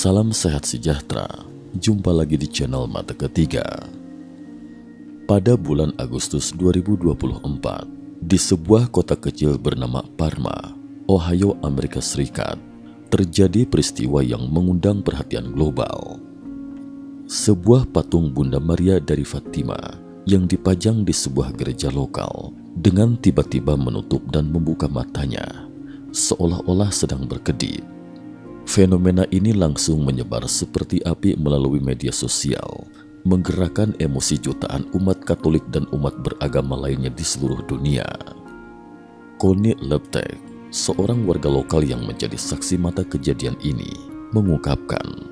Salam sehat sejahtera, jumpa lagi di channel Mata Ketiga. Pada bulan Agustus 2024, di sebuah kota kecil bernama Parma, Ohio, Amerika Serikat, terjadi peristiwa yang mengundang perhatian global. Sebuah patung Bunda Maria dari Fatima yang dipajang di sebuah gereja lokal dengan tiba-tiba menutup dan membuka matanya, seolah-olah sedang berkedip. Fenomena ini langsung menyebar seperti api melalui media sosial, menggerakkan emosi jutaan umat Katolik dan umat beragama lainnya di seluruh dunia. Connie Leptek, seorang warga lokal yang menjadi saksi mata kejadian ini, mengungkapkan,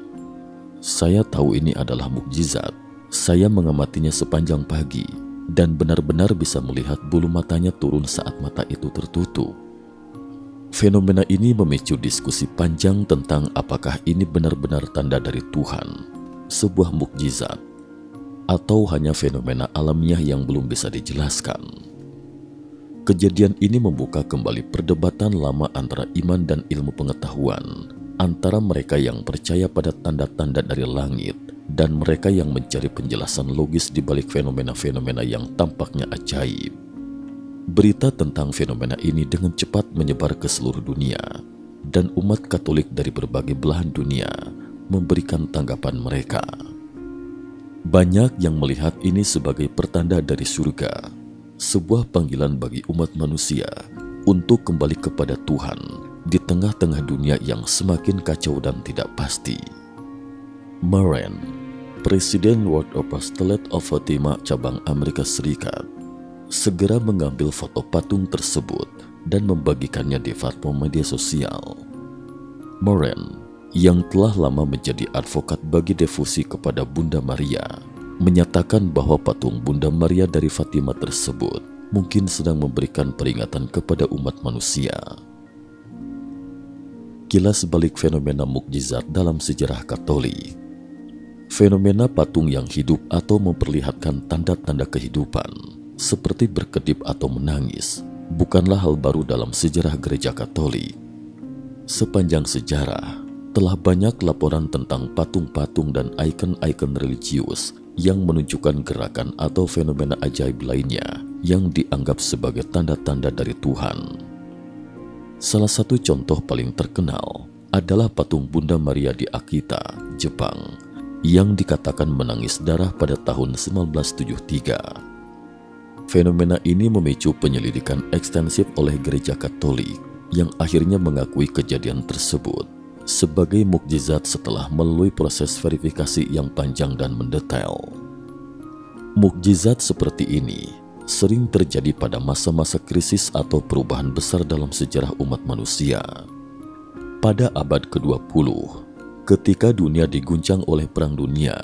"Saya tahu ini adalah mukjizat. Saya mengamatinya sepanjang pagi dan benar-benar bisa melihat bulu matanya turun saat mata itu tertutup." Fenomena ini memicu diskusi panjang tentang apakah ini benar-benar tanda dari Tuhan, sebuah mukjizat, atau hanya fenomena alamiah yang belum bisa dijelaskan. Kejadian ini membuka kembali perdebatan lama antara iman dan ilmu pengetahuan, antara mereka yang percaya pada tanda-tanda dari langit dan mereka yang mencari penjelasan logis di balik fenomena-fenomena yang tampaknya ajaib. Berita tentang fenomena ini dengan cepat menyebar ke seluruh dunia, dan umat Katolik dari berbagai belahan dunia memberikan tanggapan mereka. Banyak yang melihat ini sebagai pertanda dari surga, sebuah panggilan bagi umat manusia untuk kembali kepada Tuhan di tengah-tengah dunia yang semakin kacau dan tidak pasti. Maren, Presiden World Apostolate of Fatima cabang Amerika Serikat, segera mengambil foto patung tersebut dan membagikannya di platform media sosial. Maren, yang telah lama menjadi advokat bagi devosi kepada Bunda Maria, menyatakan bahwa patung Bunda Maria dari Fatima tersebut mungkin sedang memberikan peringatan kepada umat manusia. Kilas balik fenomena mukjizat dalam sejarah Katolik. Fenomena patung yang hidup atau memperlihatkan tanda-tanda kehidupan, seperti berkedip atau menangis, bukanlah hal baru dalam sejarah gereja Katolik. Sepanjang sejarah, telah banyak laporan tentang patung-patung dan ikon-ikon religius yang menunjukkan gerakan atau fenomena ajaib lainnya yang dianggap sebagai tanda-tanda dari Tuhan. Salah satu contoh paling terkenal adalah patung Bunda Maria di Akita, Jepang, yang dikatakan menangis darah pada tahun 1973. Fenomena ini memicu penyelidikan ekstensif oleh gereja Katolik yang akhirnya mengakui kejadian tersebut sebagai mukjizat setelah melalui proses verifikasi yang panjang dan mendetail. Mukjizat seperti ini sering terjadi pada masa-masa krisis atau perubahan besar dalam sejarah umat manusia. Pada abad ke-20, ketika dunia diguncang oleh Perang Dunia,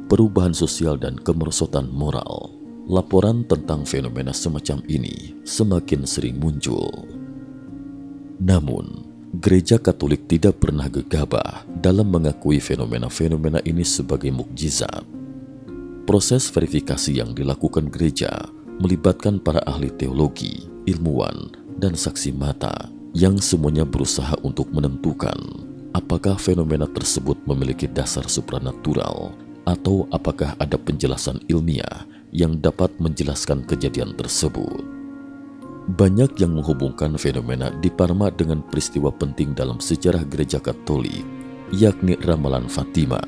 perubahan sosial dan kemerosotan moral, laporan tentang fenomena semacam ini semakin sering muncul. Namun, gereja Katolik tidak pernah gegabah dalam mengakui fenomena-fenomena ini sebagai mukjizat. Proses verifikasi yang dilakukan gereja melibatkan para ahli teologi, ilmuwan, dan saksi mata yang semuanya berusaha untuk menentukan apakah fenomena tersebut memiliki dasar supranatural atau apakah ada penjelasan ilmiah yang dapat menjelaskan kejadian tersebut. Banyak yang menghubungkan fenomena di Parma dengan peristiwa penting dalam sejarah gereja Katolik, yakni ramalan Fatima.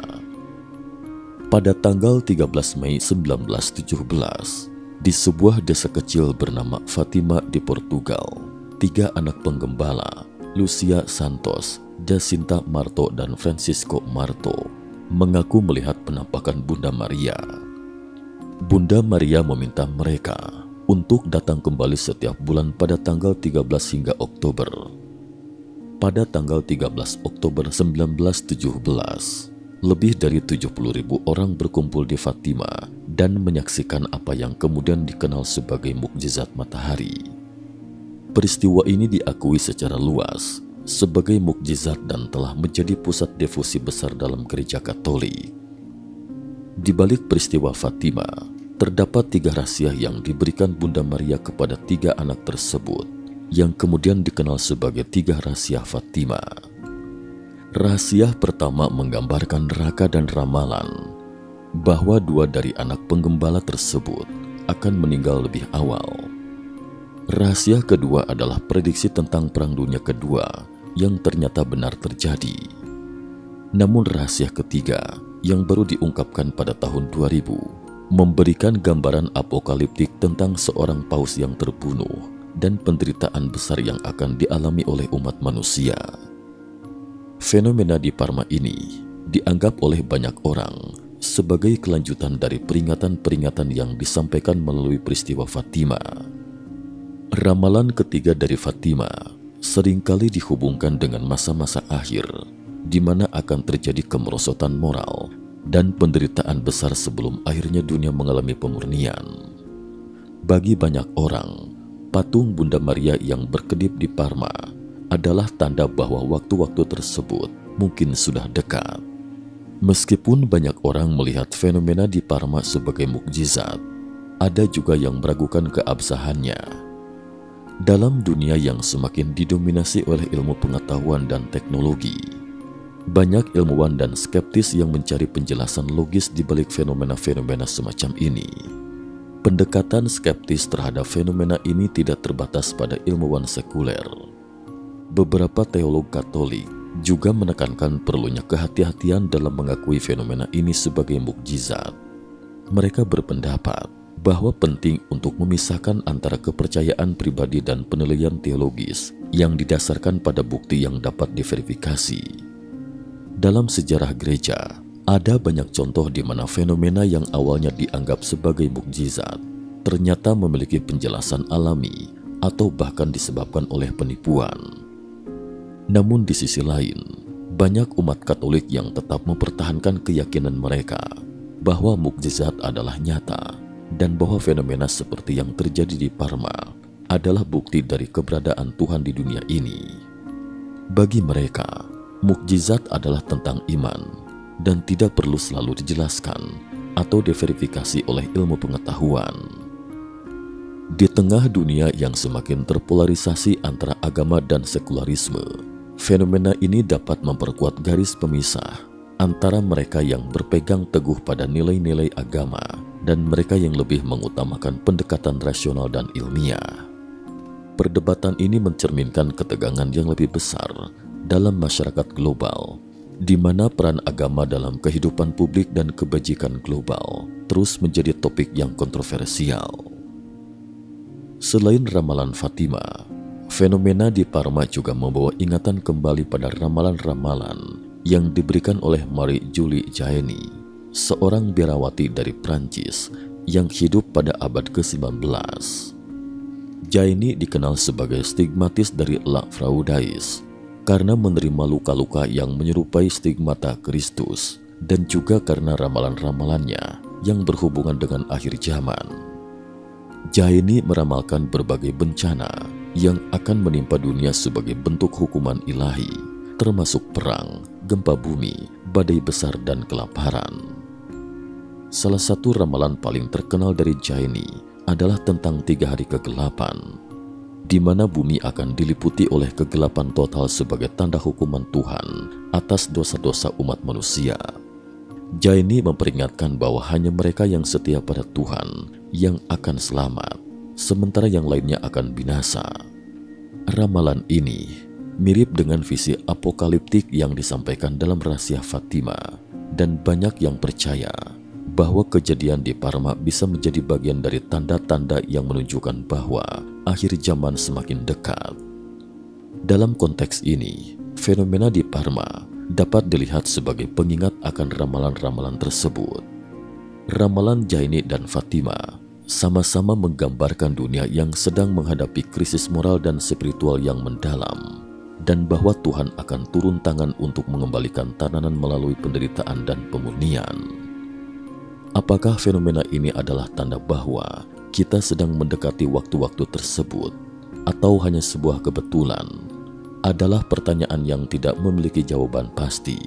Pada tanggal 13 Mei 1917, di sebuah desa kecil bernama Fatima di Portugal, 3 anak penggembala, Lucia Santos, Jacinta Marto, dan Francisco Marto, mengaku melihat penampakan Bunda Maria. Bunda Maria meminta mereka untuk datang kembali setiap bulan pada tanggal 13 hingga Oktober. Pada tanggal 13 Oktober 1917, lebih dari 70.000 orang berkumpul di Fatima dan menyaksikan apa yang kemudian dikenal sebagai mukjizat matahari. Peristiwa ini diakui secara luas sebagai mukjizat dan telah menjadi pusat devosi besar dalam gereja Katolik. Di balik peristiwa Fatima, terdapat 3 rahasia yang diberikan Bunda Maria kepada 3 anak tersebut, yang kemudian dikenal sebagai 3 rahasia Fatima. Rahasia pertama menggambarkan neraka dan ramalan bahwa dua dari anak penggembala tersebut akan meninggal lebih awal. Rahasia kedua adalah prediksi tentang Perang Dunia Kedua yang ternyata benar terjadi. Namun rahasia ketiga yang baru diungkapkan pada tahun 2000 memberikan gambaran apokaliptik tentang seorang paus yang terbunuh dan penderitaan besar yang akan dialami oleh umat manusia. Fenomena di Parma ini dianggap oleh banyak orang sebagai kelanjutan dari peringatan-peringatan yang disampaikan melalui peristiwa Fatima. Ramalan ketiga dari Fatima seringkali dihubungkan dengan masa-masa akhir di mana akan terjadi kemerosotan moral dan penderitaan besar sebelum akhirnya dunia mengalami pemurnian. Bagi banyak orang, patung Bunda Maria yang berkedip di Parma adalah tanda bahwa waktu-waktu tersebut mungkin sudah dekat. Meskipun banyak orang melihat fenomena di Parma sebagai mukjizat, ada juga yang meragukan keabsahannya. Dalam dunia yang semakin didominasi oleh ilmu pengetahuan dan teknologi, banyak ilmuwan dan skeptis yang mencari penjelasan logis di balik fenomena-fenomena semacam ini. Pendekatan skeptis terhadap fenomena ini tidak terbatas pada ilmuwan sekuler. Beberapa teolog Katolik juga menekankan perlunya kehati-hatian dalam mengakui fenomena ini sebagai mukjizat. Mereka berpendapat bahwa penting untuk memisahkan antara kepercayaan pribadi dan penilaian teologis yang didasarkan pada bukti yang dapat diverifikasi. Dalam sejarah gereja, ada banyak contoh di mana fenomena yang awalnya dianggap sebagai mukjizat ternyata memiliki penjelasan alami atau bahkan disebabkan oleh penipuan. Namun di sisi lain, banyak umat Katolik yang tetap mempertahankan keyakinan mereka bahwa mukjizat adalah nyata dan bahwa fenomena seperti yang terjadi di Parma adalah bukti dari keberadaan Tuhan di dunia ini. Bagi mereka, mukjizat adalah tentang iman dan tidak perlu selalu dijelaskan atau diverifikasi oleh ilmu pengetahuan. Di tengah dunia yang semakin terpolarisasi antara agama dan sekularisme, fenomena ini dapat memperkuat garis pemisah antara mereka yang berpegang teguh pada nilai-nilai agama dan mereka yang lebih mengutamakan pendekatan rasional dan ilmiah. Perdebatan ini mencerminkan ketegangan yang lebih besar dalam masyarakat global, di mana peran agama dalam kehidupan publik dan kebajikan global terus menjadi topik yang kontroversial. Selain ramalan Fatima, fenomena di Parma juga membawa ingatan kembali pada ramalan-ramalan yang diberikan oleh Marie-Julie Jahenny, seorang biarawati dari Prancis yang hidup pada abad ke-19. Jahenny dikenal sebagai stigmatis dari La Fraudais karena menerima luka-luka yang menyerupai stigmata Kristus dan juga karena ramalan-ramalannya yang berhubungan dengan akhir zaman. Jahenny meramalkan berbagai bencana yang akan menimpa dunia sebagai bentuk hukuman ilahi, termasuk perang, gempa bumi, badai besar, dan kelaparan. Salah satu ramalan paling terkenal dari Jahenny adalah tentang 3 hari kegelapan, di mana bumi akan diliputi oleh kegelapan total sebagai tanda hukuman Tuhan atas dosa-dosa umat manusia. Jahenny memperingatkan bahwa hanya mereka yang setia pada Tuhan yang akan selamat, sementara yang lainnya akan binasa. Ramalan ini mirip dengan visi apokaliptik yang disampaikan dalam rahasia Fatima, dan banyak yang percaya bahwa kejadian di Parma bisa menjadi bagian dari tanda-tanda yang menunjukkan bahwa akhir zaman semakin dekat. Dalam konteks ini, fenomena di Parma dapat dilihat sebagai pengingat akan ramalan-ramalan tersebut. Ramalan Jahenny dan Fatima sama-sama menggambarkan dunia yang sedang menghadapi krisis moral dan spiritual yang mendalam, dan bahwa Tuhan akan turun tangan untuk mengembalikan tatanan melalui penderitaan dan pemurnian. Apakah fenomena ini adalah tanda bahwa kita sedang mendekati waktu-waktu tersebut, atau hanya sebuah kebetulan? Adalah pertanyaan yang tidak memiliki jawaban pasti.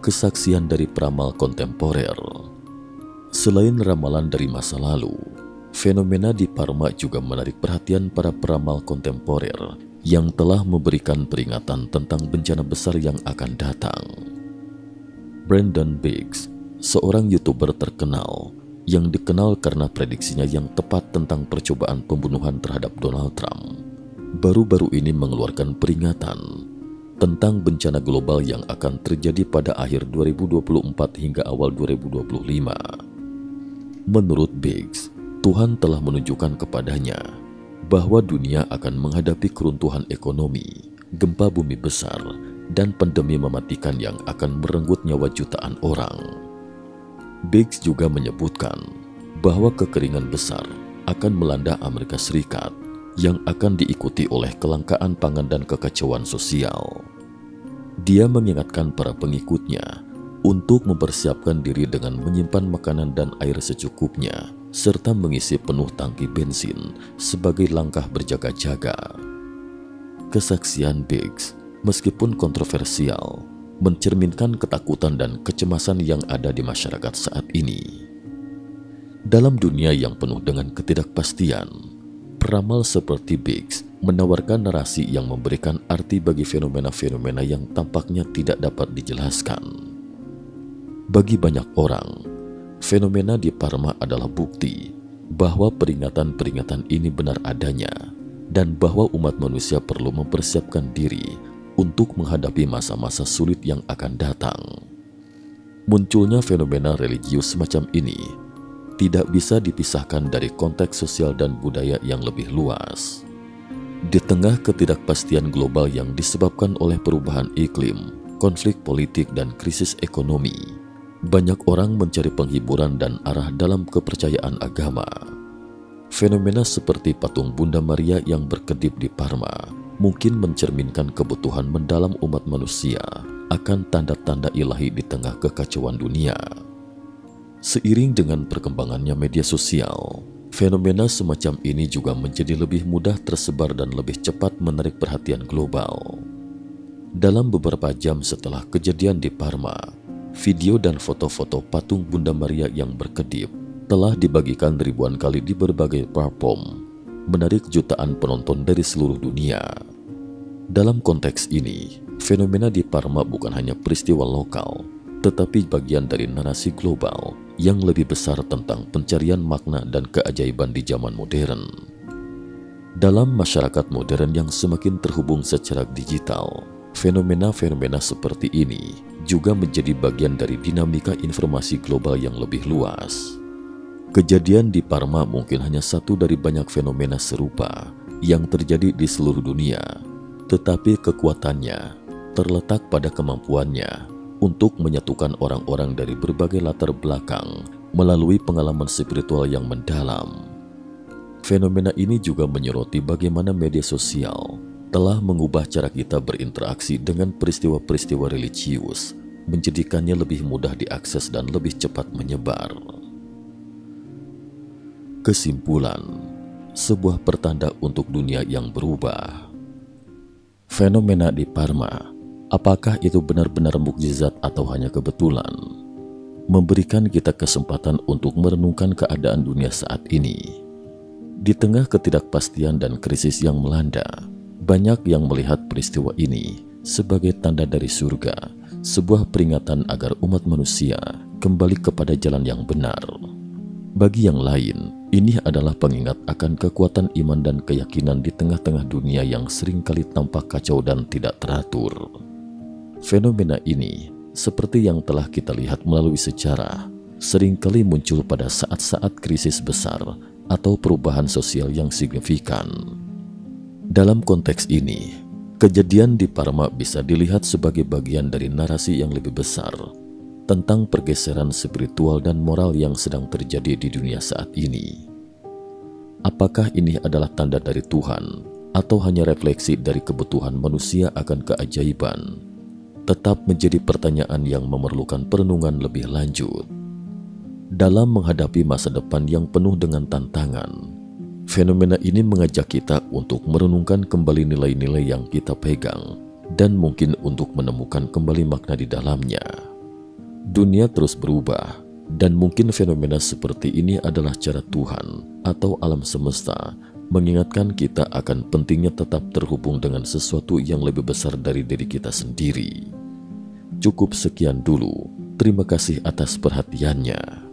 Kesaksian dari peramal kontemporer. Selain ramalan dari masa lalu, fenomena di Parma juga menarik perhatian para peramal kontemporer yang telah memberikan peringatan tentang bencana besar yang akan datang. Brandon Biggs, seorang YouTuber terkenal yang dikenal karena prediksinya yang tepat tentang percobaan pembunuhan terhadap Donald Trump, baru-baru ini mengeluarkan peringatan tentang bencana global yang akan terjadi pada akhir 2024 hingga awal 2025. Menurut Biggs, Tuhan telah menunjukkan kepadanya bahwa dunia akan menghadapi keruntuhan ekonomi, gempa bumi besar, dan pandemi mematikan yang akan merenggut nyawa jutaan orang. Biggs juga menyebutkan bahwa kekeringan besar akan melanda Amerika Serikat yang akan diikuti oleh kelangkaan pangan dan kekacauan sosial. Dia mengingatkan para pengikutnya untuk mempersiapkan diri dengan menyimpan makanan dan air secukupnya, serta mengisi penuh tangki bensin sebagai langkah berjaga-jaga. Kesaksian Biggs, meskipun kontroversial, mencerminkan ketakutan dan kecemasan yang ada di masyarakat saat ini. Dalam dunia yang penuh dengan ketidakpastian, peramal seperti Biggs menawarkan narasi yang memberikan arti bagi fenomena-fenomena yang tampaknya tidak dapat dijelaskan. Bagi banyak orang, fenomena di Parma adalah bukti bahwa peringatan-peringatan ini benar adanya dan bahwa umat manusia perlu mempersiapkan diri untuk menghadapi masa-masa sulit yang akan datang. Munculnya fenomena religius semacam ini tidak bisa dipisahkan dari konteks sosial dan budaya yang lebih luas. Di tengah ketidakpastian global yang disebabkan oleh perubahan iklim, konflik politik, dan krisis ekonomi, banyak orang mencari penghiburan dan arah dalam kepercayaan agama. Fenomena seperti patung Bunda Maria yang berkedip di Parma mungkin mencerminkan kebutuhan mendalam umat manusia akan tanda-tanda ilahi di tengah kekacauan dunia. Seiring dengan perkembangannya media sosial, fenomena semacam ini juga menjadi lebih mudah tersebar dan lebih cepat menarik perhatian global. Dalam beberapa jam setelah kejadian di Parma, video dan foto-foto patung Bunda Maria yang berkedip telah dibagikan ribuan kali di berbagai platform, menarik jutaan penonton dari seluruh dunia. Dalam konteks ini, fenomena di Parma bukan hanya peristiwa lokal, tetapi bagian dari narasi global yang lebih besar tentang pencarian makna dan keajaiban di zaman modern. Dalam masyarakat modern yang semakin terhubung secara digital, fenomena-fenomena seperti ini juga menjadi bagian dari dinamika informasi global yang lebih luas. Kejadian di Parma mungkin hanya satu dari banyak fenomena serupa yang terjadi di seluruh dunia, tetapi kekuatannya terletak pada kemampuannya untuk menyatukan orang-orang dari berbagai latar belakang melalui pengalaman spiritual yang mendalam. Fenomena ini juga menyoroti bagaimana media sosial telah mengubah cara kita berinteraksi dengan peristiwa-peristiwa religius, menjadikannya lebih mudah diakses dan lebih cepat menyebar. Kesimpulan, sebuah pertanda untuk dunia yang berubah. Fenomena di Parma, apakah itu benar-benar mukjizat atau hanya kebetulan? Memberikan kita kesempatan untuk merenungkan keadaan dunia saat ini. Di tengah ketidakpastian dan krisis yang melanda, banyak yang melihat peristiwa ini sebagai tanda dari surga, sebuah peringatan agar umat manusia kembali kepada jalan yang benar. Bagi yang lain, ini adalah pengingat akan kekuatan iman dan keyakinan di tengah-tengah dunia yang seringkali tampak kacau dan tidak teratur. Fenomena ini, seperti yang telah kita lihat melalui sejarah, seringkali muncul pada saat-saat krisis besar atau perubahan sosial yang signifikan. Dalam konteks ini, kejadian di Parma bisa dilihat sebagai bagian dari narasi yang lebih besar tentang pergeseran spiritual dan moral yang sedang terjadi di dunia saat ini. Apakah ini adalah tanda dari Tuhan atau hanya refleksi dari kebutuhan manusia akan keajaiban? Tetap menjadi pertanyaan yang memerlukan perenungan lebih lanjut. Dalam menghadapi masa depan yang penuh dengan tantangan, fenomena ini mengajak kita untuk merenungkan kembali nilai-nilai yang kita pegang dan mungkin untuk menemukan kembali makna di dalamnya. Dunia terus berubah, dan mungkin fenomena seperti ini adalah cara Tuhan atau alam semesta mengingatkan kita akan pentingnya tetap terhubung dengan sesuatu yang lebih besar dari diri kita sendiri. Cukup sekian dulu. Terima kasih atas perhatiannya.